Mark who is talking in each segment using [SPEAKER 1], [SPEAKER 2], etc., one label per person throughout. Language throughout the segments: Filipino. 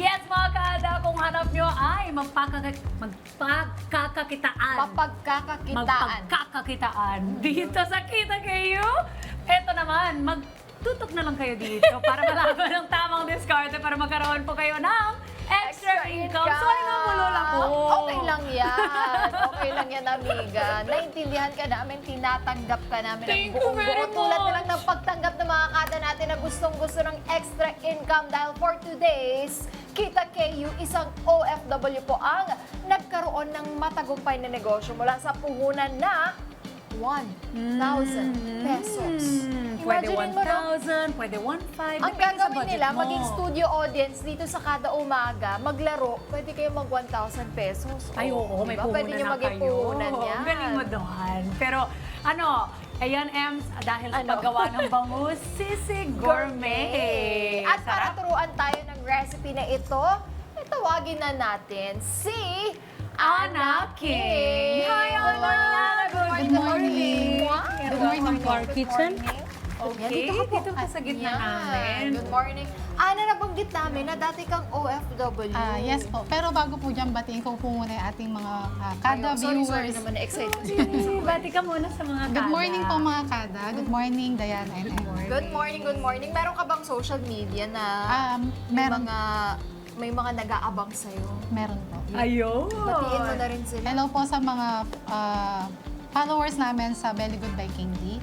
[SPEAKER 1] Yes, mga kada, kung hanap nyo ay magpagkakakitaan. Magpagkakakitaan. Dito sa Kita Kayo. Eto naman, magtutok na lang kayo dito para malaman ng tamang diskarte para magkaroon po kayo ng extra income. Sorry nga mo, Lola ko.
[SPEAKER 2] Okay lang yan. Okay lang yan, amiga. Naintindihan ka namin, tinatanggap ka namin
[SPEAKER 1] Thank
[SPEAKER 2] ng
[SPEAKER 1] you
[SPEAKER 2] buong
[SPEAKER 1] very
[SPEAKER 2] buo. Tulad na lang
[SPEAKER 1] much.
[SPEAKER 2] ng pagtanggap ng mga kada natin na gustong-gusto ng extra income dahil for today's Kita KU, isang OFW po ang nagkaroon ng matagumpay na negosyo mula sa puhunan na 1,000 pesos.
[SPEAKER 1] Pwede
[SPEAKER 2] Imaginin mo, no?
[SPEAKER 1] 1,000, pwede 1,500.
[SPEAKER 2] Ang
[SPEAKER 1] depende sa
[SPEAKER 2] gagawin
[SPEAKER 1] budget
[SPEAKER 2] nila,
[SPEAKER 1] mo.
[SPEAKER 2] maging studio audience dito sa kada umaga, maglaro, pwede kayo mag 1,000 pesos.
[SPEAKER 1] Ay, oo, may
[SPEAKER 2] Diba?
[SPEAKER 1] puhunan
[SPEAKER 2] Pwede nyo
[SPEAKER 1] na
[SPEAKER 2] maging
[SPEAKER 1] kayo.
[SPEAKER 2] puhunan yan.
[SPEAKER 1] Ang galing mo doon. Pero, ayan, Ems, dahil sa
[SPEAKER 2] Ano?
[SPEAKER 1] paggawa ng bangus, Sisig Gourmet.
[SPEAKER 2] At para
[SPEAKER 1] Sarap.
[SPEAKER 2] turuan tayo ng recipe na ito, tawagin na natin si
[SPEAKER 1] Ana King. Hi, Ana.
[SPEAKER 2] Good
[SPEAKER 3] Good
[SPEAKER 2] morning.
[SPEAKER 3] morning.
[SPEAKER 2] Wow.
[SPEAKER 3] Good morning to our kitchen.
[SPEAKER 1] Okay,
[SPEAKER 2] Yan,
[SPEAKER 1] dito ka sa gitna
[SPEAKER 2] Yan.
[SPEAKER 1] namin.
[SPEAKER 2] Good morning. Ana, nabanggit namin na dati kang OFW.
[SPEAKER 3] Yes po. Pero bago po dyan, batiin ko po muna yung ating mga kada
[SPEAKER 2] Sorry
[SPEAKER 3] viewers.
[SPEAKER 2] naman, na-excite.
[SPEAKER 1] Bati ka muna sa mga
[SPEAKER 3] Good
[SPEAKER 1] kada.
[SPEAKER 3] morning po mga kada. Good morning, Diana and Emma.
[SPEAKER 2] Good morning, good morning. Meron ka bang social media na
[SPEAKER 3] Meron,
[SPEAKER 2] may mga nag-aabang sa'yo?
[SPEAKER 3] meron po.
[SPEAKER 1] Ayun.
[SPEAKER 2] Batiin mo na rin sila.
[SPEAKER 3] Hello po sa mga followers namin sa Belly Good by King D,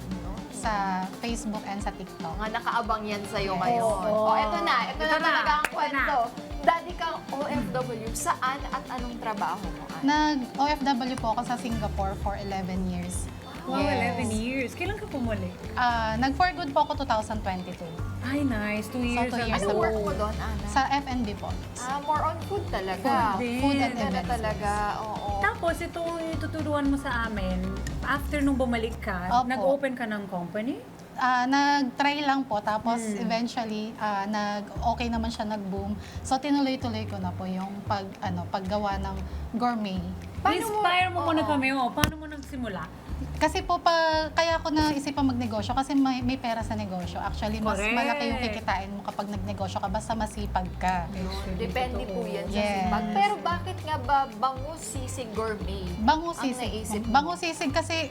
[SPEAKER 3] sa Facebook and sa TikTok.
[SPEAKER 2] Mga nakaabang yan sa'yo
[SPEAKER 3] Yes.
[SPEAKER 2] ngayon.
[SPEAKER 1] Oo.
[SPEAKER 2] Ito na
[SPEAKER 1] Ito na.
[SPEAKER 2] talaga ang
[SPEAKER 1] Ito
[SPEAKER 2] kwento. Daddy kang OFW, saan at anong trabaho mo?
[SPEAKER 3] Nag-OFW po ako sa Singapore for 11 years.
[SPEAKER 1] Wow,
[SPEAKER 3] Yes.
[SPEAKER 1] 11 years. Kailan ka pumuli?
[SPEAKER 3] Nag-for good po ako 2022
[SPEAKER 1] Ay, nice. 2 years.
[SPEAKER 3] 2 years
[SPEAKER 2] Ano
[SPEAKER 3] ago.
[SPEAKER 2] work mo doon, Ana?
[SPEAKER 3] sa FNB po.
[SPEAKER 2] More on food talaga.
[SPEAKER 3] Food and
[SPEAKER 2] Yan na
[SPEAKER 3] events.
[SPEAKER 2] talaga, oo.
[SPEAKER 1] Tapos, ito tuturuan mo sa amin, after nung bumalik ka,
[SPEAKER 3] Opo.
[SPEAKER 1] nag-open ka ng company?
[SPEAKER 3] Nag-try lang po, tapos eventually, okay naman siya, nag-boom. So, tinuloy-tuloy ko na po yung paggawa ng gourmet.
[SPEAKER 1] Inspire mo muna
[SPEAKER 2] Oo.
[SPEAKER 1] kami, paano mo nagsimula?
[SPEAKER 3] Kasi po, kaya ako naisipan magnegosyo kasi may pera sa negosyo. Actually, mas
[SPEAKER 1] Correct.
[SPEAKER 3] malaki yung kikitain mo kapag nagnegosyo ka, basta masipag ka.
[SPEAKER 2] Depende po yan sa
[SPEAKER 3] Yes.
[SPEAKER 2] sipag. Pero bakit nga ba bangus sisig gourmet?
[SPEAKER 3] Bangus
[SPEAKER 2] Ang
[SPEAKER 3] sisig.
[SPEAKER 2] naisip mo?
[SPEAKER 3] Bangus sisig kasi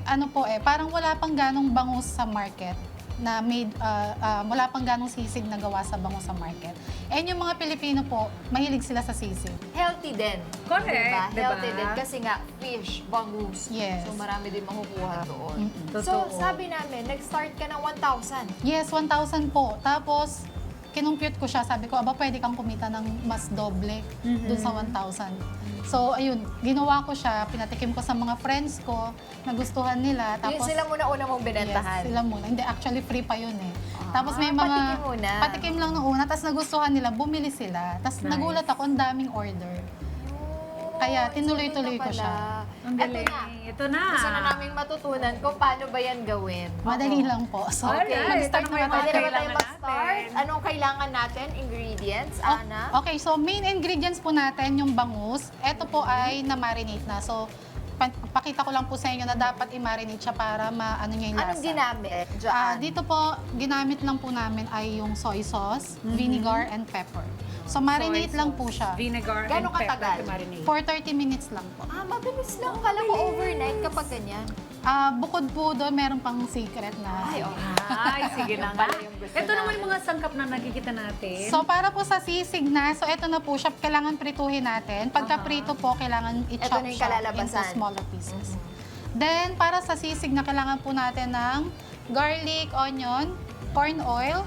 [SPEAKER 3] parang wala pang ganong bangus sa market na wala pang ganong sisig na gawa sa bangus sa market. And yung mga Pilipino po, mahilig sila sa sisig.
[SPEAKER 2] Healthy din.
[SPEAKER 1] Correct,
[SPEAKER 2] Diba?
[SPEAKER 1] diba?
[SPEAKER 2] Healthy din kasi nga fish, bangus.
[SPEAKER 3] Yes.
[SPEAKER 2] So marami din makukuha doon.
[SPEAKER 3] Mm-mm.
[SPEAKER 2] So
[SPEAKER 1] Totoo.
[SPEAKER 2] sabi namin, nag-start ka ng 1,000.
[SPEAKER 3] Yes, 1,000 po. Tapos, kinumpute ko siya. Sabi ko, pwede kang kumita ng mas doble dun sa 1,000. So, ayun, ginawa ko siya. Pinatikim ko sa mga friends ko. Nagustuhan nila.
[SPEAKER 2] Yun
[SPEAKER 3] Tapos,
[SPEAKER 2] sila muna-una mong binentahan.
[SPEAKER 3] yes, sila muna. Hindi, actually free pa yun eh. Tapos may mga...
[SPEAKER 2] patikim muna.
[SPEAKER 3] Patikim lang nung una. Tapos nagustuhan nila, bumili sila. Tapos
[SPEAKER 1] Nice.
[SPEAKER 3] nagulat ako, ang daming order. Kaya tinuloy-tuloy ko siya.
[SPEAKER 1] Ang
[SPEAKER 2] Ito
[SPEAKER 1] galing.
[SPEAKER 2] na.
[SPEAKER 1] Ito na.
[SPEAKER 2] Gusto na naming matutunan kung paano ba yan gawin.
[SPEAKER 3] Madali lang po. So,
[SPEAKER 1] Alright.
[SPEAKER 3] mag-start
[SPEAKER 1] Ano
[SPEAKER 3] na
[SPEAKER 1] yung
[SPEAKER 3] tayo.
[SPEAKER 2] Pwede na ba tayo
[SPEAKER 1] kailangan
[SPEAKER 2] mag-start?
[SPEAKER 1] natin?
[SPEAKER 2] Anong kailangan natin? Ingredients,
[SPEAKER 3] Oh,
[SPEAKER 2] Ana?
[SPEAKER 3] Okay, so main ingredients po natin yung bangus. Ito po ay na-marinate na. So, pakita ko lang po sa inyo na dapat i-marinate siya para maano niya yung lasa.
[SPEAKER 2] Anong ginamit dyan?
[SPEAKER 3] Dito po, ginamit lang po namin ay yung soy sauce, vinegar, and pepper. So, marinate
[SPEAKER 1] Soy
[SPEAKER 3] lang
[SPEAKER 1] sauce,
[SPEAKER 3] po siya.
[SPEAKER 1] Vinegar
[SPEAKER 2] Gano'ng
[SPEAKER 1] and pepper
[SPEAKER 2] katagal?
[SPEAKER 1] to marinate.
[SPEAKER 3] For 30 minutes lang po.
[SPEAKER 2] Mabilis lang. Kala ko overnight kapag ganyan.
[SPEAKER 3] Bukod po doon, meron pang secret na.
[SPEAKER 2] Ay, okay.
[SPEAKER 1] Ay, sige na nga.
[SPEAKER 2] Pala yung gusto
[SPEAKER 1] Ito naman
[SPEAKER 2] namin.
[SPEAKER 1] yung mga sangkap na nakikita natin.
[SPEAKER 3] So, para po sa sisig na, so ito na po siya, kailangan prituhin natin. Pagka prito po, kailangan i-chop
[SPEAKER 2] Ito na yung
[SPEAKER 3] siya
[SPEAKER 2] kalalabasan.
[SPEAKER 3] into smaller pieces. Then, para sa sisig na, kailangan po natin ng garlic, onion, corn oil,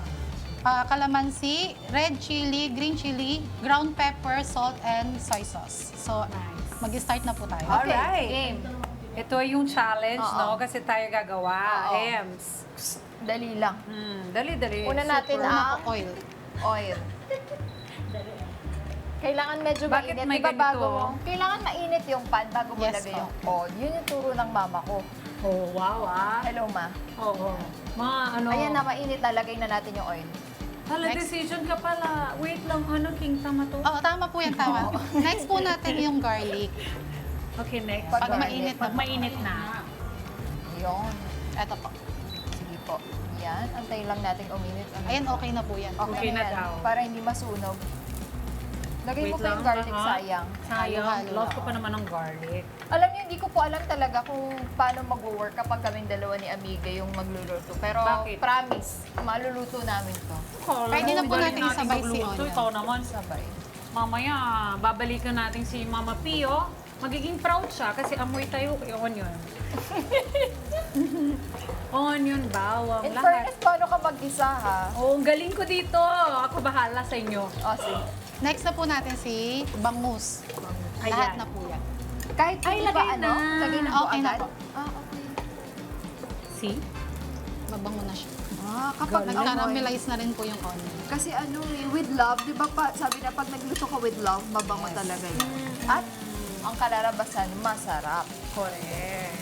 [SPEAKER 3] calamansi, red chili, green chili, ground pepper, salt, and soy sauce. So,
[SPEAKER 1] Nice.
[SPEAKER 3] mag-start na po tayo.
[SPEAKER 2] Okay,
[SPEAKER 1] Alright.
[SPEAKER 2] game.
[SPEAKER 1] Ito yung challenge,
[SPEAKER 2] Oo.
[SPEAKER 1] no? Kasi tayo gagawa.
[SPEAKER 2] Oo.
[SPEAKER 1] Ems.
[SPEAKER 2] Dali lang.
[SPEAKER 1] Dali.
[SPEAKER 2] Una natin
[SPEAKER 1] Super.
[SPEAKER 2] ang
[SPEAKER 3] Oil.
[SPEAKER 2] oil. Kailangan medyo
[SPEAKER 1] Bakit
[SPEAKER 2] mainit.
[SPEAKER 1] may
[SPEAKER 2] Diba bago
[SPEAKER 1] ganito?
[SPEAKER 2] mo? Kailangan mainit yung pan bago mo
[SPEAKER 3] Yes,
[SPEAKER 2] lagay
[SPEAKER 3] po.
[SPEAKER 2] yung oil. Yun yung turo ng mama ko.
[SPEAKER 1] Oh, wow,
[SPEAKER 2] Hello, ma.
[SPEAKER 1] Oo. Mga ano.
[SPEAKER 2] Ayan na, mainit na. Lagay na natin yung oil.
[SPEAKER 1] Hala,
[SPEAKER 3] Next.
[SPEAKER 1] decision ka pala. Wait lang, King, tama to?
[SPEAKER 3] Oo, tama po yan, tama. Next po natin yung garlic.
[SPEAKER 1] Okay, next.
[SPEAKER 2] Pag
[SPEAKER 3] Pag
[SPEAKER 2] garlic.
[SPEAKER 3] mainit
[SPEAKER 1] Pag mainit na.
[SPEAKER 2] Yun.
[SPEAKER 3] Ito po.
[SPEAKER 2] Sige po. Yan. Antayin lang natin uminit.
[SPEAKER 3] Ayan, okay na po yan.
[SPEAKER 1] Okay na
[SPEAKER 2] yan.
[SPEAKER 1] daw.
[SPEAKER 2] Para hindi masunog. Lagay mo
[SPEAKER 1] Wait
[SPEAKER 2] pa yung
[SPEAKER 1] lang,
[SPEAKER 2] garlic,
[SPEAKER 1] ha?
[SPEAKER 2] sayang.
[SPEAKER 1] Sayang.
[SPEAKER 3] Halo-halo
[SPEAKER 1] Love
[SPEAKER 3] lang.
[SPEAKER 1] ko pa naman ng garlic.
[SPEAKER 2] Alam niyo, hindi ko po alam talaga kung paano mag-work kapag kaming dalawa ni Amiga yung magluluto. Pero
[SPEAKER 1] Bakit?
[SPEAKER 2] promise, maluluto namin to.
[SPEAKER 3] Pwede na po
[SPEAKER 1] Galing
[SPEAKER 3] natin isabay si
[SPEAKER 1] magluto.
[SPEAKER 3] Onion.
[SPEAKER 1] Ikaw naman.
[SPEAKER 2] Sabay.
[SPEAKER 1] Mamaya, babalikan natin si Mama Pio. Magiging proud siya kasi amoy tayo kay Onion. Onion, bawang,
[SPEAKER 2] In
[SPEAKER 1] lahat.
[SPEAKER 2] fairness, paano ka mag-isa ha?
[SPEAKER 1] Oh, ang galing ko dito. Ako bahala sa inyo.
[SPEAKER 2] O, sige.
[SPEAKER 3] Next na po natin si bangus.
[SPEAKER 1] Ayan.
[SPEAKER 3] Lahat na po yan.
[SPEAKER 2] Kahit
[SPEAKER 1] Ay,
[SPEAKER 2] hindi pa
[SPEAKER 1] lagay
[SPEAKER 2] ano,
[SPEAKER 1] na.
[SPEAKER 2] lagay na po
[SPEAKER 3] Okay na
[SPEAKER 2] agad?
[SPEAKER 3] po.
[SPEAKER 2] Ah, okay.
[SPEAKER 1] See?
[SPEAKER 3] Mabango na siya.
[SPEAKER 2] Ah, kapag amoy.
[SPEAKER 3] Nag-caramelize na rin po yung onion.
[SPEAKER 2] Kasi ano eh, with love, di ba pa, sabi na pag nagluto ka with love, mabango talaga yun. At ang kalalabasan, masarap.
[SPEAKER 1] Correct.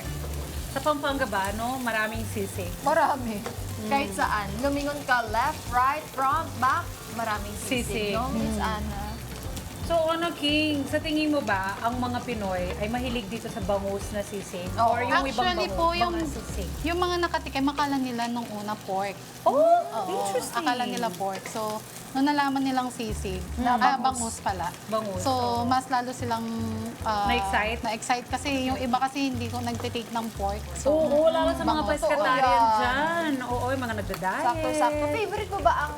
[SPEAKER 1] Sa Pampanga ba, no? Maraming sisig.
[SPEAKER 2] Marami. Kahit saan. Lumingon ka left, right, front, back, maraming
[SPEAKER 1] Sisig.
[SPEAKER 2] sisig. No, Miss Ana?
[SPEAKER 1] So, ano, King, sa tingin mo ba, ang mga Pinoy ay mahilig dito sa bangus na sisig?
[SPEAKER 2] Oo.
[SPEAKER 1] Or yung ibang
[SPEAKER 3] Actually
[SPEAKER 1] bangus,
[SPEAKER 3] po, yung,
[SPEAKER 1] mga sisig?
[SPEAKER 3] yung mga nakatikim, akala nila nung una pork.
[SPEAKER 1] Oh,
[SPEAKER 3] Oo,
[SPEAKER 1] interesting.
[SPEAKER 3] akala nila pork. So, nung nalaman nilang sisig, bangus pala.
[SPEAKER 1] Bangus.
[SPEAKER 3] So, mas lalo silang
[SPEAKER 1] Na-excite?
[SPEAKER 3] Na-excite kasi yung iba kasi hindi ko nagtitake ng pork. So,
[SPEAKER 1] Oo, lalo sa mga
[SPEAKER 3] bangus.
[SPEAKER 1] pescatarian
[SPEAKER 2] Oo, yan.
[SPEAKER 1] dyan. Oo, yung mga nagda-diet.
[SPEAKER 2] Sakto-sakto. Favorite mo ba ang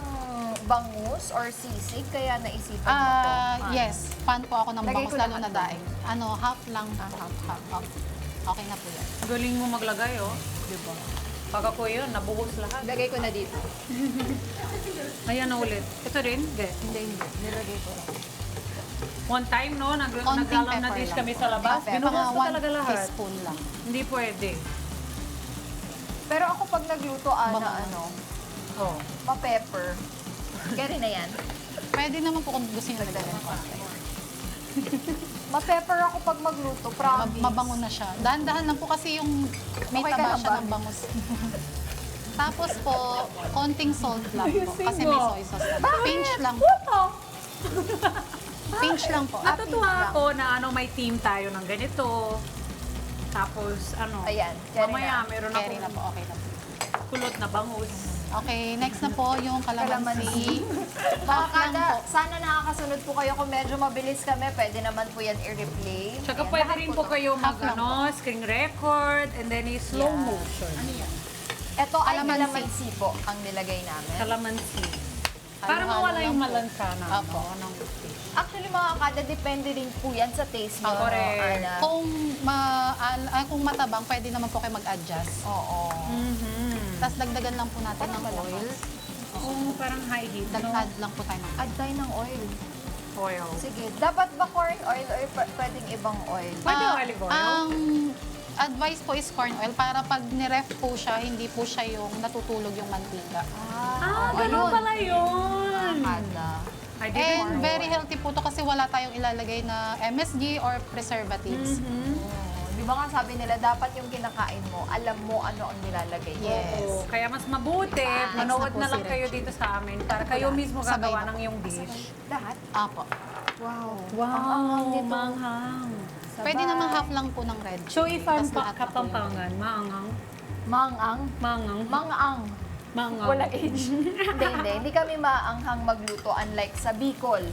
[SPEAKER 2] bangus or sisig? Kaya naisipan mo to?
[SPEAKER 3] Yes, fan po ako ng
[SPEAKER 2] Lagay
[SPEAKER 3] bangus,
[SPEAKER 2] ko
[SPEAKER 3] lalo
[SPEAKER 2] lahat
[SPEAKER 3] na
[SPEAKER 2] to.
[SPEAKER 3] daing. Ano, half lang. Half. Okay na po yan.
[SPEAKER 1] Galing mo maglagay, oh. Diba? Pag ako yun, nabuhos lahat.
[SPEAKER 2] Lagay ko na dito.
[SPEAKER 1] Ayan na ulit. Ito rin? Hindi.
[SPEAKER 2] Hindi. Nilagay ko lang.
[SPEAKER 1] One time, no?
[SPEAKER 3] Konting
[SPEAKER 1] Nag-alam na
[SPEAKER 3] pepper
[SPEAKER 1] dish
[SPEAKER 3] lang.
[SPEAKER 1] kami sa labas.
[SPEAKER 2] Pepper.
[SPEAKER 1] Binuhos ko
[SPEAKER 3] Mga
[SPEAKER 1] talaga
[SPEAKER 3] 1
[SPEAKER 1] lahat.
[SPEAKER 3] teaspoon lang.
[SPEAKER 1] Hindi pwede.
[SPEAKER 2] Pero ako pag nagluto, Ana,
[SPEAKER 3] Bangus.
[SPEAKER 2] ano,
[SPEAKER 1] Oh.
[SPEAKER 2] pa-pepper. Carry na yan.
[SPEAKER 3] Pwede naman po kung gusto nyo dagdagan ko.
[SPEAKER 2] Ma-pepper ako pag magluto, promise.
[SPEAKER 3] Mabango na siya. Dahan-dahan lang po kasi yung may
[SPEAKER 2] Okay ka
[SPEAKER 3] taba
[SPEAKER 2] lang
[SPEAKER 3] siya
[SPEAKER 2] ba?
[SPEAKER 3] ng bangus. Tapos po, konting salt lang po.
[SPEAKER 1] Ayusin
[SPEAKER 3] Kasi
[SPEAKER 1] mo.
[SPEAKER 3] may soy sauce lang. Pinch lang po.
[SPEAKER 1] Puto!
[SPEAKER 3] Pinch lang po.
[SPEAKER 1] Natutuwa
[SPEAKER 2] pinch lang.
[SPEAKER 1] ako na ano, may team tayo ng ganito. Tapos, ano,
[SPEAKER 2] Ayan, carry
[SPEAKER 1] mamaya
[SPEAKER 2] na.
[SPEAKER 1] meron
[SPEAKER 3] Carry na
[SPEAKER 1] akong
[SPEAKER 3] po, okay na po.
[SPEAKER 1] kulot na bangus.
[SPEAKER 3] Okay, next na po yung
[SPEAKER 2] Mga
[SPEAKER 3] calamansi. Half lang
[SPEAKER 2] kada,
[SPEAKER 3] po.
[SPEAKER 2] sana nakakasunod po kayo. Kung medyo mabilis kami, pwede naman po yan i-replay.
[SPEAKER 1] Tsaka
[SPEAKER 2] Ayan,
[SPEAKER 1] pwede
[SPEAKER 2] lahat
[SPEAKER 1] rin
[SPEAKER 2] po
[SPEAKER 1] po
[SPEAKER 2] to.
[SPEAKER 1] kayo mag,
[SPEAKER 3] Half lang
[SPEAKER 1] ano, screen record, and then slow
[SPEAKER 2] Yeah.
[SPEAKER 1] motion.
[SPEAKER 2] Ito ay
[SPEAKER 3] Calamansi.
[SPEAKER 2] calamansi po ang nilagay namin.
[SPEAKER 1] Calamansi. Para
[SPEAKER 3] Halo-halo
[SPEAKER 1] mawala
[SPEAKER 3] lang
[SPEAKER 1] yung
[SPEAKER 3] po.
[SPEAKER 1] malansa na,
[SPEAKER 3] Apo.
[SPEAKER 1] ano, ng fish.
[SPEAKER 2] Actually, mga kada, depende rin po yan sa taste nyo.
[SPEAKER 1] Correct.
[SPEAKER 2] Ana.
[SPEAKER 3] Kung matabang, pwede naman po kayo mag-adjust.
[SPEAKER 2] Oo.
[SPEAKER 1] Mhm.
[SPEAKER 3] Tapos dagdagan lang po natin
[SPEAKER 2] Parang
[SPEAKER 3] ng
[SPEAKER 2] malakas.
[SPEAKER 3] oil.
[SPEAKER 1] Oo, parang high heat, no?
[SPEAKER 3] Add lang po tayo ng
[SPEAKER 2] Add tayo ng oil.
[SPEAKER 1] Oil.
[SPEAKER 2] Sige, dapat ba corn oil or pwedeng ibang oil?
[SPEAKER 1] Pwede
[SPEAKER 3] Ah,
[SPEAKER 1] olive oil?
[SPEAKER 3] Ang advice po is corn oil para pag niref po siya, hindi po siya yung natutulog yung mantika.
[SPEAKER 1] Ah,
[SPEAKER 2] oo,
[SPEAKER 1] ganun
[SPEAKER 2] yun.
[SPEAKER 1] pala yun.
[SPEAKER 2] Kada.
[SPEAKER 1] I didn't
[SPEAKER 3] And
[SPEAKER 1] know.
[SPEAKER 3] very healthy po to kasi wala tayong ilalagay na MSG or preservatives.
[SPEAKER 1] Mhm.
[SPEAKER 2] Di ba nga sabi nila, dapat yung kinakain mo, alam mo ano ang nilalagay mo.
[SPEAKER 3] Yes.
[SPEAKER 1] Oo, kaya mas mabuti, manood
[SPEAKER 3] Next na po
[SPEAKER 1] na lang
[SPEAKER 3] si
[SPEAKER 1] kayo
[SPEAKER 3] Reggie.
[SPEAKER 1] dito sa amin para kayo mismo
[SPEAKER 3] Sabay
[SPEAKER 1] gagawa
[SPEAKER 3] na
[SPEAKER 1] ng
[SPEAKER 3] po.
[SPEAKER 1] yung dish.
[SPEAKER 2] Lahat?
[SPEAKER 3] Apo.
[SPEAKER 2] Wow.
[SPEAKER 1] Wow,
[SPEAKER 2] Ang nito.
[SPEAKER 1] manghang.
[SPEAKER 2] Sabay.
[SPEAKER 3] Pwede naman half lang po ng red
[SPEAKER 1] So if I'm
[SPEAKER 3] Tas lahat na po yung-
[SPEAKER 1] kapampangan, maangang,
[SPEAKER 2] Mangang.
[SPEAKER 1] mangang,
[SPEAKER 2] Mangang.
[SPEAKER 1] mangang.
[SPEAKER 2] Walang age. hindi. Hindi kami maanghang magluto unlike sa Bicol.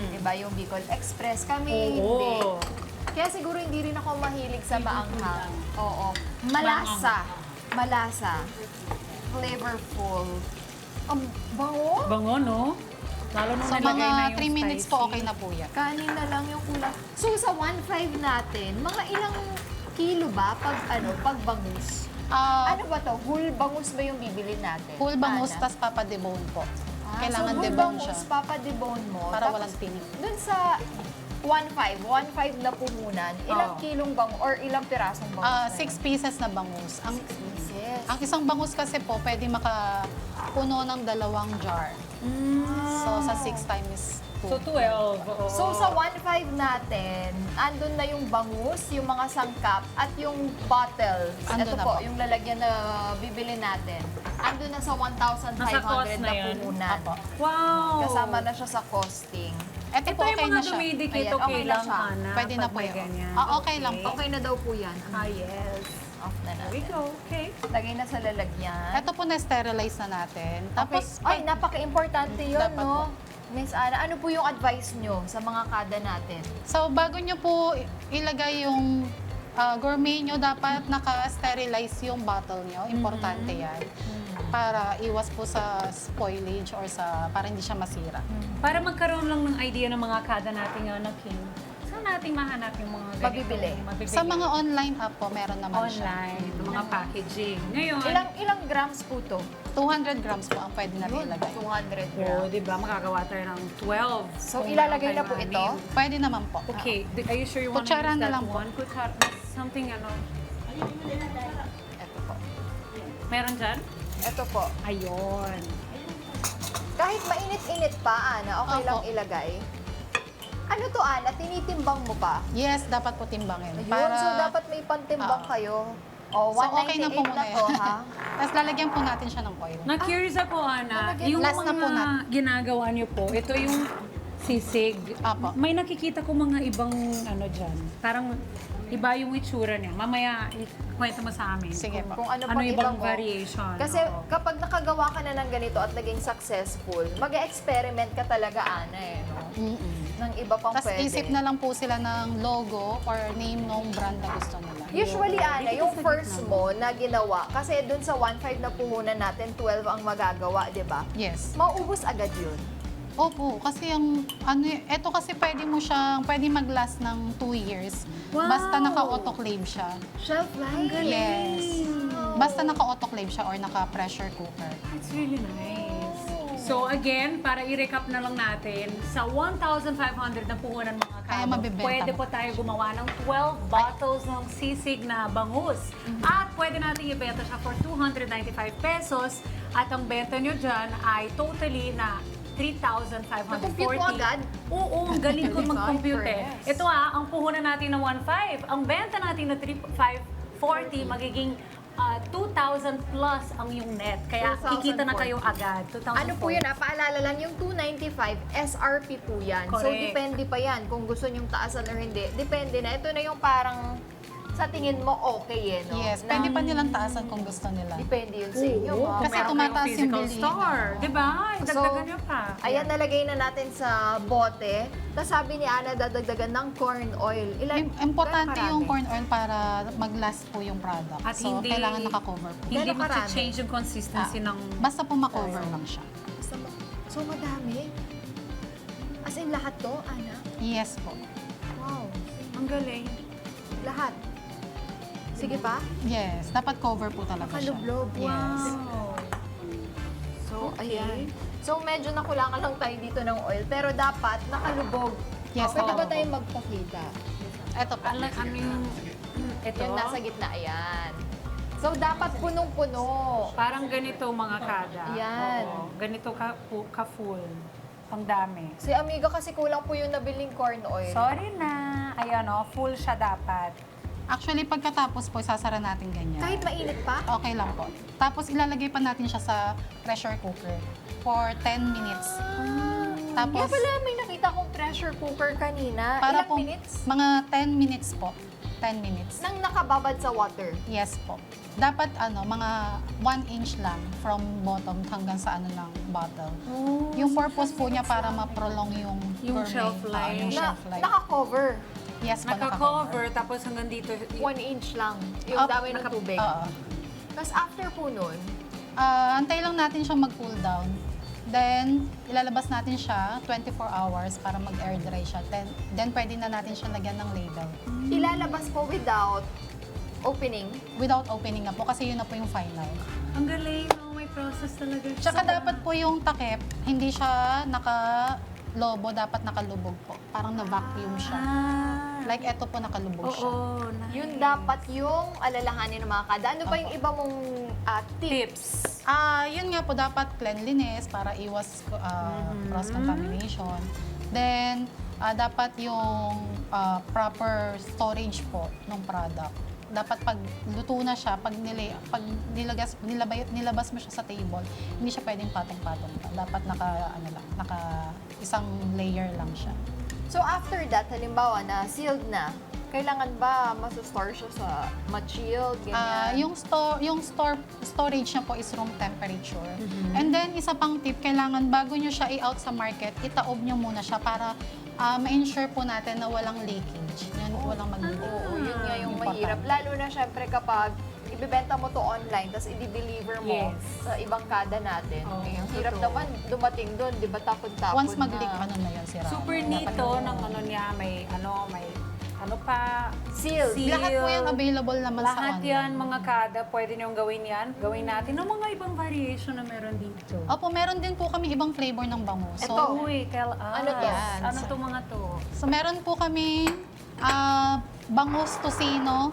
[SPEAKER 2] Diba yung Bicol Express? Kami hindi.
[SPEAKER 1] Oo.
[SPEAKER 2] Kaya siguro hindi rin ako mahilig sa maanghang. Oo. Malasa. Malasa. Flavorful. Ang bango.
[SPEAKER 1] Bango, no? Lalo nung
[SPEAKER 3] So
[SPEAKER 1] nilagay na
[SPEAKER 3] mga
[SPEAKER 1] yung
[SPEAKER 3] 3 minutes
[SPEAKER 1] spicy.
[SPEAKER 3] po okay na po yan.
[SPEAKER 2] Kanin na lang yung kulang. So sa 1.5 natin, mga ilang kilo ba pag bangus? Ano ba to? Whole bangus ba yung bibili natin?
[SPEAKER 3] Full bangus,
[SPEAKER 2] Ana?
[SPEAKER 3] tas papadebone po. Kailangan
[SPEAKER 2] so whole
[SPEAKER 3] debone
[SPEAKER 2] bangus,
[SPEAKER 3] siya
[SPEAKER 2] papa-debone mo.
[SPEAKER 3] para
[SPEAKER 2] Tapos,
[SPEAKER 3] walang tinik.
[SPEAKER 2] dun sa 1.5 na puhunan, ilang
[SPEAKER 1] Oo.
[SPEAKER 2] kilong bangus or ilang pirasong bangus? na
[SPEAKER 3] 6 pieces na bangus.
[SPEAKER 2] yun? 6 pieces.
[SPEAKER 3] Ang isang bangus kasi po, pwede makapuno ng 2 jar. So, sa 6 times 2.
[SPEAKER 1] So 12. Oo.
[SPEAKER 2] So sa 1.5 natin, andun na yung bangus, yung mga sangkap, at yung bottle.
[SPEAKER 3] Andun
[SPEAKER 2] Ito
[SPEAKER 3] na
[SPEAKER 2] po,
[SPEAKER 3] po.
[SPEAKER 2] yung lalagyan na bibili natin. Andun na sa 1,500
[SPEAKER 1] Nasa cost na
[SPEAKER 2] na
[SPEAKER 1] yun?
[SPEAKER 2] puhunan.
[SPEAKER 3] Apo.
[SPEAKER 1] Wow!
[SPEAKER 2] Kasama na siya sa costing.
[SPEAKER 3] Ito
[SPEAKER 1] Ito
[SPEAKER 3] po,
[SPEAKER 1] yung
[SPEAKER 3] okay
[SPEAKER 1] mga
[SPEAKER 3] na siya.
[SPEAKER 1] dumidikit,
[SPEAKER 2] Ayan,
[SPEAKER 1] okay
[SPEAKER 2] okay na
[SPEAKER 1] lang,
[SPEAKER 2] siya.
[SPEAKER 1] Ana.
[SPEAKER 3] Pwede na
[SPEAKER 1] pag
[SPEAKER 3] po
[SPEAKER 1] may
[SPEAKER 3] yun.
[SPEAKER 1] ganyan.
[SPEAKER 3] Okay lang po.
[SPEAKER 2] Okay na daw po yan.
[SPEAKER 1] Ah, yes.
[SPEAKER 2] Off na
[SPEAKER 1] There we
[SPEAKER 2] natin.
[SPEAKER 1] go. Okay.
[SPEAKER 2] Lagay na sa lalagyan.
[SPEAKER 3] Ito po na-sterilize na natin. Tapos,
[SPEAKER 2] Ay, napaka-importante yun,
[SPEAKER 3] Dapat
[SPEAKER 2] no?
[SPEAKER 3] po.
[SPEAKER 2] Miss Ana, ano po yung advice nyo sa mga kada natin?
[SPEAKER 3] So, bago nyo po ilagay yung gourmet nyo, dapat naka-sterilize yung bottle nyo. Importante yan. Para iwas po sa spoilage or para hindi siya masira.
[SPEAKER 1] Para magkaroon lang ng idea ng mga kada natin na Kim, saan natin mahanap yung mga
[SPEAKER 2] Mabibili.
[SPEAKER 3] Sa mga online app po, meron naman siya.
[SPEAKER 1] online, mga packaging. Ngayon,
[SPEAKER 2] Ilang grams po to?
[SPEAKER 3] 200 grams po ang pwede natin ilagay.
[SPEAKER 2] 200
[SPEAKER 1] oh,
[SPEAKER 2] grams.
[SPEAKER 1] di ba, makagawa tayo ng 12.
[SPEAKER 2] So,
[SPEAKER 1] Kung
[SPEAKER 2] ilalagay
[SPEAKER 1] meron
[SPEAKER 2] na po
[SPEAKER 1] tayong
[SPEAKER 2] ito?
[SPEAKER 1] anim.
[SPEAKER 3] Pwede naman po.
[SPEAKER 1] Okay, are you sure you want to
[SPEAKER 3] Kutsara
[SPEAKER 1] use
[SPEAKER 3] na
[SPEAKER 1] that
[SPEAKER 3] lang po.
[SPEAKER 1] one? Kutsara, something ano.
[SPEAKER 2] Ito po.
[SPEAKER 1] Meron dyan?
[SPEAKER 2] Ito po.
[SPEAKER 1] Ayun.
[SPEAKER 2] Kahit mainit-init pa, Ana, okay
[SPEAKER 3] Opo.
[SPEAKER 2] lang ilagay. Ano to, Ana? Tinitimbang mo pa?
[SPEAKER 3] Yes, dapat po timbangin.
[SPEAKER 2] Ayun, so dapat may pantimbang kayo. Oh,
[SPEAKER 3] So, okay na
[SPEAKER 2] 198
[SPEAKER 3] po muna
[SPEAKER 2] to,
[SPEAKER 3] yan.
[SPEAKER 2] ha?
[SPEAKER 3] Tapos lalagyan po natin siya ng oil.
[SPEAKER 1] Na-curious ako, Ana.
[SPEAKER 2] Lalagyan
[SPEAKER 1] Yung
[SPEAKER 3] Last na po
[SPEAKER 1] mga
[SPEAKER 3] natin.
[SPEAKER 1] ginagawa niyo po, ito yung sisig.
[SPEAKER 3] Apo.
[SPEAKER 1] May nakikita ko mga ibang ano dyan. Parang iba yung itsura niya. Mamaya, kwento mo sa amin.
[SPEAKER 3] Sige po.
[SPEAKER 2] Kung ano
[SPEAKER 1] Ano
[SPEAKER 2] pang
[SPEAKER 1] ibang
[SPEAKER 2] ibang mo.
[SPEAKER 1] variation.
[SPEAKER 2] Kasi
[SPEAKER 1] Oo.
[SPEAKER 2] kapag nakagawa ka na ng ganito at naging successful, mag-experiment ka talaga, Ana, eh, no?
[SPEAKER 3] Mm-mm.
[SPEAKER 2] Ng iba pang
[SPEAKER 3] Tapos
[SPEAKER 2] pwede.
[SPEAKER 3] isip na lang po sila ng logo or name ng brand na gusto nila.
[SPEAKER 2] Usually, Ana,
[SPEAKER 1] Dito
[SPEAKER 2] yung
[SPEAKER 1] sa
[SPEAKER 2] first
[SPEAKER 1] gitna.
[SPEAKER 2] mo na ginawa, kasi dun sa 1.5 na puhunan natin, 12 ang magagawa, di ba?
[SPEAKER 3] Yes.
[SPEAKER 2] Mauubos agad yun.
[SPEAKER 3] Opo, kasi eto kasi pwede mag-last ng 2 years.
[SPEAKER 1] Wow!
[SPEAKER 3] Basta naka-autoclave siya.
[SPEAKER 2] Shelf life.
[SPEAKER 3] Yes. Basta naka-autoclave siya or naka-pressure cooker.
[SPEAKER 1] It's really nice. So again, para i-recap na lang natin, sa 1,500 na puhunan mga
[SPEAKER 3] Kaya
[SPEAKER 1] kado,
[SPEAKER 3] mabibenta
[SPEAKER 1] pwede
[SPEAKER 3] mo.
[SPEAKER 1] po tayo gumawa ng 12 bottles ng sisig na bangus. At pwede natin ibenta siya for 295 pesos. At ang benta nyo dyan ay totally na 3,540.
[SPEAKER 2] Nakompute mo agad?
[SPEAKER 1] Oo, ang galing ko mag-compute eh.
[SPEAKER 2] Yes.
[SPEAKER 1] Ito ang puhunan natin na 1,500. Ang benta natin na 3,540, magiging 2,000 plus ang yung net. Kaya
[SPEAKER 2] 2,040.
[SPEAKER 1] kikita na kayo agad. 2,040.
[SPEAKER 2] Ano po yun, paalala lang, yung 295, SRP po yan. So,
[SPEAKER 1] Correct.
[SPEAKER 2] depende pa yan kung gusto nyong taasan or hindi. Depende na. Ito na yung parang sa tingin mo okay eh, no?
[SPEAKER 3] Yes,
[SPEAKER 2] Na-
[SPEAKER 3] pwede pa nilang taasan kung gusto nila.
[SPEAKER 2] Depende yun sa inyo.
[SPEAKER 1] Oo,
[SPEAKER 2] ha?
[SPEAKER 3] Kasi
[SPEAKER 1] meron
[SPEAKER 3] tumataas
[SPEAKER 1] kayong
[SPEAKER 3] yung
[SPEAKER 1] physical
[SPEAKER 3] bilihin.
[SPEAKER 1] store. Di ba?
[SPEAKER 2] So,
[SPEAKER 1] Dagdagan nyo pa.
[SPEAKER 2] Ayan, nalagay na natin sa bote. Tapos sabi ni Ana, dadagdagan ng corn oil.
[SPEAKER 3] Importante
[SPEAKER 2] Gano'ng
[SPEAKER 3] yung
[SPEAKER 2] karami?
[SPEAKER 3] corn oil para mag-last po yung product.
[SPEAKER 1] At
[SPEAKER 3] so,
[SPEAKER 1] hindi,
[SPEAKER 3] kailangan naka-cover po.
[SPEAKER 1] hindi
[SPEAKER 2] Gano'ng karami?
[SPEAKER 1] mag-change yung consistency ng...
[SPEAKER 3] Basta po ma-cover lang siya.
[SPEAKER 2] So, madami. As in, lahat to, Ana?
[SPEAKER 3] Yes po.
[SPEAKER 2] Wow.
[SPEAKER 1] Ang galing.
[SPEAKER 2] Lahat. Sige pa.
[SPEAKER 3] Yes, dapat cover po talaga siya.
[SPEAKER 2] Makalublob.
[SPEAKER 3] Yes.
[SPEAKER 1] Wow.
[SPEAKER 2] So, ayan. So, medyo nakulangan lang tayo dito ng oil. Pero dapat nakalubog.
[SPEAKER 3] Yes,
[SPEAKER 2] Pwede ba
[SPEAKER 3] nakalubog.
[SPEAKER 2] tayo magpakita?
[SPEAKER 3] Ito po.
[SPEAKER 1] Ano yung... Ito?
[SPEAKER 2] Yung nasa gitna, ayan. So, dapat punong-puno.
[SPEAKER 1] Parang ganito mga kada.
[SPEAKER 2] Yan.
[SPEAKER 1] Oo, ganito ka-full. Ang dami.
[SPEAKER 2] Si Amiga kasi kulang po yung nabiling corn oil.
[SPEAKER 1] Sorry na. Ayan o, full siya dapat.
[SPEAKER 3] Actually, pagkatapos po, sasara natin ganyan.
[SPEAKER 2] Kahit mainit pa?
[SPEAKER 3] Okay lang po. Tapos ilalagay pa natin siya sa pressure cooker for 10 minutes. Tapos,
[SPEAKER 2] Kaya pala may nakita kong pressure cooker kanina.
[SPEAKER 3] para
[SPEAKER 2] Ilang
[SPEAKER 3] po,
[SPEAKER 2] minutes?
[SPEAKER 3] mga 10 minutes po. 10 minutes.
[SPEAKER 2] Nang nakababad sa water.
[SPEAKER 3] Yes po. Dapat mga 1 inch lang from bottom hanggang sa lang bottle. Yung purpose po niya para ma-prolong yung
[SPEAKER 1] Yung
[SPEAKER 3] gourmet.
[SPEAKER 1] shelf life.
[SPEAKER 3] Yung
[SPEAKER 2] Na,
[SPEAKER 3] shelf life.
[SPEAKER 2] naka-cover.
[SPEAKER 3] Yes po,
[SPEAKER 1] Naka-cover, tapos hanggang dito.
[SPEAKER 2] 1 inch lang. Yung
[SPEAKER 3] Up,
[SPEAKER 2] dami ng tubig.
[SPEAKER 3] Oo.
[SPEAKER 2] Tapos after po nun,
[SPEAKER 3] Antay lang natin siyang mag-cool down. Then, ilalabas natin siya 24 hours para mag-air dry siya. Then pwede na natin siya lagyan ng label.
[SPEAKER 2] ilalabas po without opening.
[SPEAKER 3] Without opening na po kasi yun na po yung final.
[SPEAKER 1] Ang galing, no? May process talaga.
[SPEAKER 3] Tsaka dapat po yung takip, hindi siya naka-lobo, dapat nakalubog po. Parang na-vacuum siya. Like eto po nakalubog siya.
[SPEAKER 1] Oo.
[SPEAKER 2] Yun dapat yung alalahanin ng mga kada. Ano pa yung iba mong tips?
[SPEAKER 3] Yun nga po, dapat cleanliness para iwas cross-contamination. Then, dapat yung proper storage po ng product. Dapat pag luto na siya, pag nilabas mo siya sa table, hindi siya pwedeng patong-patong. Dapat naka isang layer lang siya.
[SPEAKER 2] So after that, halimbawa na sealed na, Kailangan ba masustore siya sa ma-chilled, ganyan?
[SPEAKER 3] Yung storage niya po is room temperature. And then, isa pang tip, kailangan bago niyo siya i-out sa market, itaob niyo muna siya para ma-ensure po natin na walang leakage. Walang mag-leak.
[SPEAKER 2] Oo, yun nga yung
[SPEAKER 3] Important.
[SPEAKER 2] mahirap. Lalo na syempre kapag ibibenta mo to online, tapos i-deliver mo
[SPEAKER 1] Yes.
[SPEAKER 2] sa ibang kada natin.
[SPEAKER 1] Oo,
[SPEAKER 2] Ang hirap
[SPEAKER 1] totoo.
[SPEAKER 2] naman dumating doon, di ba, tapon-tapon
[SPEAKER 3] Once mag-leak,
[SPEAKER 2] na.
[SPEAKER 3] ano na yun, sira.
[SPEAKER 1] Super neat to ng ano niya, may ano pa,
[SPEAKER 2] Sealed.
[SPEAKER 3] Lahat po yan available naman sa
[SPEAKER 1] Lahat
[SPEAKER 3] online.
[SPEAKER 1] yan, mga kada, pwede niyong gawin yan. Gawin natin ng mga ibang variation na meron dito.
[SPEAKER 3] Opo, meron din po kami ibang flavor ng bangus. So,
[SPEAKER 2] Ito.
[SPEAKER 1] Uy, tell us.
[SPEAKER 2] Ano to?
[SPEAKER 3] Yan.
[SPEAKER 1] Ano to mga to?
[SPEAKER 3] So meron po kami bangus tocino.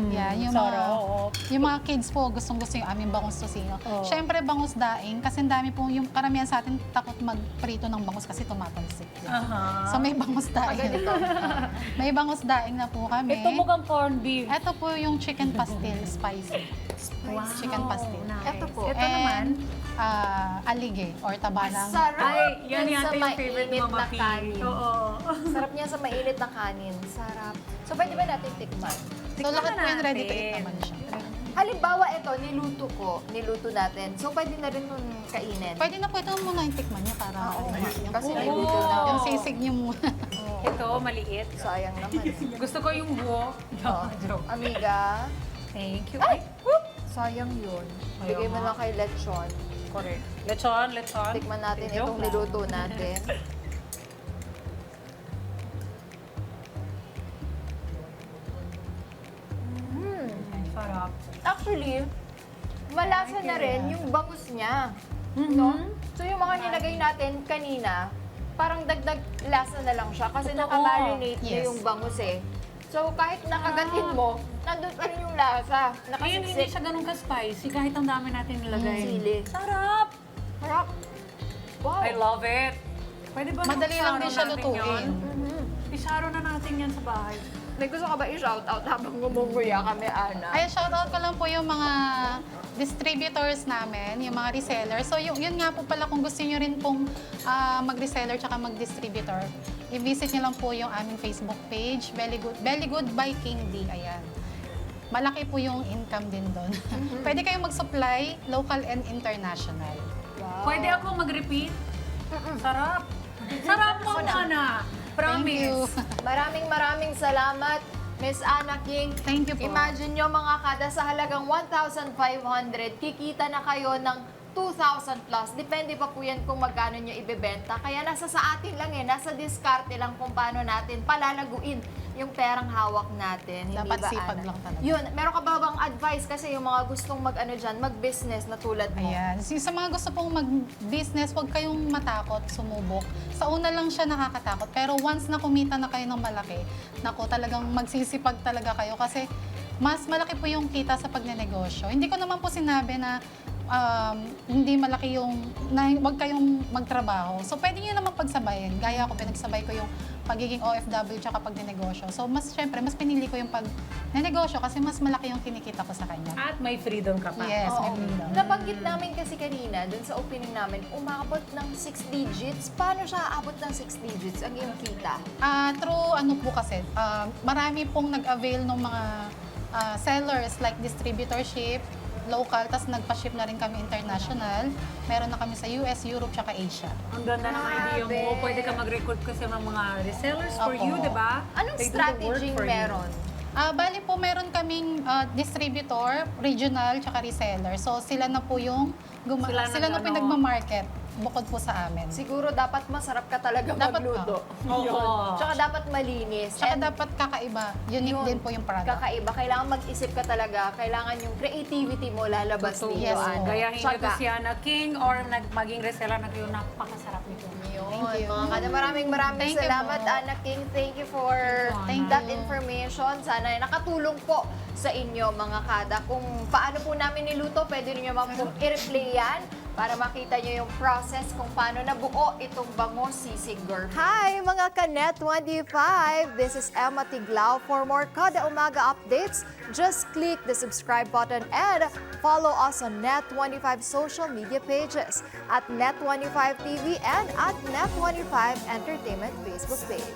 [SPEAKER 3] Yan, yung mga kids po gustong-gusto yung aming bangus tocino.
[SPEAKER 1] Oh.
[SPEAKER 3] Siyempre bangus daing kasi ang dami po yung karamihan sa atin takot magprito ng bangus kasi tumatalsik.
[SPEAKER 1] Aha.
[SPEAKER 3] So may bangus daing. May bangus daing na po kami.
[SPEAKER 1] Ito mukhang corned beef.
[SPEAKER 3] Ito po yung chicken pastil spicy.
[SPEAKER 1] Wow.
[SPEAKER 3] Chicken pastil.
[SPEAKER 1] Nice.
[SPEAKER 2] Ito po.
[SPEAKER 1] Ito naman.
[SPEAKER 3] Alige or tabalang.
[SPEAKER 2] Sarap.
[SPEAKER 1] Ay, yan
[SPEAKER 2] Sa
[SPEAKER 1] yata yung favorite
[SPEAKER 2] mainit
[SPEAKER 1] Mama
[SPEAKER 2] na
[SPEAKER 1] P.
[SPEAKER 2] kanin.
[SPEAKER 1] Oo.
[SPEAKER 2] Sarap niya sa mainit na kanin. Sarap. So, pwede ba natin tikman?
[SPEAKER 3] So lahat po yan ready to eat
[SPEAKER 1] natin.
[SPEAKER 3] naman siya.
[SPEAKER 2] Halimbawa, ito, niluto natin. So, pwede na rin nun kainin.
[SPEAKER 3] Pwede na po ito muna yung tikman niya para
[SPEAKER 2] Oo nga.
[SPEAKER 3] yung,
[SPEAKER 2] Kasi
[SPEAKER 1] Oo.
[SPEAKER 2] niluto na.
[SPEAKER 3] yung sisig niyo muna.
[SPEAKER 1] Ito, maliit.
[SPEAKER 2] Sayang naman.
[SPEAKER 1] Gusto ko yung buo.
[SPEAKER 2] Oh,
[SPEAKER 1] Joke.
[SPEAKER 2] amiga,
[SPEAKER 1] Thank you.
[SPEAKER 2] ay! Whoop! Sayang yun.
[SPEAKER 1] Ayaw
[SPEAKER 2] Bigay mo
[SPEAKER 1] nga.
[SPEAKER 2] lang kay Lechon.
[SPEAKER 1] Correct. Lechon.
[SPEAKER 2] Tikman natin
[SPEAKER 1] Joke
[SPEAKER 2] itong
[SPEAKER 1] lang.
[SPEAKER 2] niluto natin.
[SPEAKER 1] Sarap.
[SPEAKER 2] Actually, malasa na rin yung bangus niya. No? So yung mga nilagay natin kanina, parang dagdag lasa na lang siya kasi
[SPEAKER 1] Totoo.
[SPEAKER 2] nakamarinate na
[SPEAKER 3] Yes.
[SPEAKER 2] yung bangus eh. So kahit nakagatin mo, nandun pa rin yung lasa.
[SPEAKER 1] Ngayon, hindi
[SPEAKER 2] Nakasiksik.
[SPEAKER 1] siya ganun ka-spicy kahit ang dami natin nilagay.
[SPEAKER 2] Sili.
[SPEAKER 1] Sarap!
[SPEAKER 2] Harap. Wow.
[SPEAKER 1] I love it. Pwede ba
[SPEAKER 3] Madali lang din siya
[SPEAKER 1] natin
[SPEAKER 3] lutuin.
[SPEAKER 1] yun?
[SPEAKER 2] Mhm.
[SPEAKER 1] Isaro na natin yan sa bahay.
[SPEAKER 2] May gusto ka ba i-shoutout habang gumuguya kami, Ana?
[SPEAKER 3] Ay, shoutout ko lang po yung mga distributors namin, yung mga resellers. So, yun nga po pala kung gusto nyo rin pong mag-reseller tsaka mag-distributor, i-visit nyo lang po yung aming Facebook page, Belly Good by King D. Ayan. Malaki po yung income din doon. Pwede kayong mag-supply, local and international.
[SPEAKER 2] Wow.
[SPEAKER 1] Pwede ako mag-repeat? Sarap. Sarap mo, Ana.
[SPEAKER 3] Thank you.
[SPEAKER 1] Promise.
[SPEAKER 2] Maraming salamat, Miss Ana King.
[SPEAKER 3] Thank you po.
[SPEAKER 2] Imagine nyo mga kada sa halagang 1,500, kikita na kayo ng 2,000 plus. Depende pa po yan kung magkano nyo ibebenta. Kaya nasa sa atin lang nasa diskarte lang kung paano natin palalaguin yung perang hawak natin. Hindi
[SPEAKER 3] Dapat
[SPEAKER 2] ba,
[SPEAKER 3] sipag
[SPEAKER 2] Ana?
[SPEAKER 3] lang talaga.
[SPEAKER 2] Yun, meron ka ba bang advice kasi yung mga gustong mag-business na tulad mo?
[SPEAKER 3] Ayan. Sa mga gusto pong mag-business, huwag kayong matakot, sumubok. Sa una lang siya nakakatakot, pero once na kumita na kayo ng malaki, naku, talagang magsisipag talaga kayo kasi mas malaki po yung kita sa pagnenegosyo. Hindi ko naman po sinabi na hindi malaki yung, na huwag kayong magtrabaho. So, pwede nyo naman pagsabayin. Gaya ako, pinagsabay ko yung pagiging OFW tsaka pagnenegosyo. So, syempre, mas pinili ko yung pagnenegosyo kasi mas malaki yung kinikita ko sa kanya.
[SPEAKER 1] At may freedom ka pa.
[SPEAKER 3] Yes, may
[SPEAKER 2] Oo.
[SPEAKER 3] freedom.
[SPEAKER 2] Nabanggit namin kasi kanina, dun sa opening namin, umabot ng 6 digits. Paano siya aabot ng 6 digits ang iyong kita?
[SPEAKER 3] Through ano po kasi, marami pong nag-avail ng mga sellers like distributorship, local, tas nagpa-ship na rin kami international. Meron na kami sa US, Europe, tsaka Asia.
[SPEAKER 1] Ang ganda ng idea mo.
[SPEAKER 2] Grabe.
[SPEAKER 1] Pwede ka mag-recruit kasi ng mga resellers for
[SPEAKER 3] Opo.
[SPEAKER 1] you, di ba?
[SPEAKER 2] Anong
[SPEAKER 1] They do the work
[SPEAKER 2] strategy
[SPEAKER 1] for you.
[SPEAKER 2] meron?
[SPEAKER 3] Bali po, meron kaming distributor, regional, tsaka reseller. So, sila na po yung, sila na po yung nagmamarket bukod po sa amin.
[SPEAKER 2] Siguro dapat masarap ka talaga
[SPEAKER 3] Dapat
[SPEAKER 2] magluto.
[SPEAKER 1] Oo.
[SPEAKER 2] Yun. Tsaka dapat malinis.
[SPEAKER 3] Tsaka
[SPEAKER 2] And
[SPEAKER 3] dapat kakaiba. Unique
[SPEAKER 2] yun,
[SPEAKER 3] din po yung product.
[SPEAKER 2] kakaiba. Kailangan mag-isip ka talaga. Kailangan yung creativity mo lalabas
[SPEAKER 1] Totoo.
[SPEAKER 2] dito.
[SPEAKER 3] Yes,
[SPEAKER 2] Ana.
[SPEAKER 1] Gayahin nyo to
[SPEAKER 2] Tsaka,
[SPEAKER 1] si Ana King or maging reseller na kayo. Napakasarap nito.
[SPEAKER 2] yun,
[SPEAKER 3] Thank you.
[SPEAKER 2] mga kada, maraming
[SPEAKER 3] Thank you
[SPEAKER 2] salamat,
[SPEAKER 3] po.
[SPEAKER 2] Ana King. Thank you for
[SPEAKER 3] Thank
[SPEAKER 2] that
[SPEAKER 3] you.
[SPEAKER 2] information. Sana ay nakatulong po sa inyo, mga kada. Kung paano po namin niluto, pwede niyo naman po i-replay yan para makita nyo yung process kung paano nabuo itong bango sisig girl. Hi, mga Kanet 25! This is Emma Tiglao. For more Kada Umaga updates, just click the subscribe button and follow us on Net25 social media pages at Net25 TV and at Net25 Entertainment Facebook page.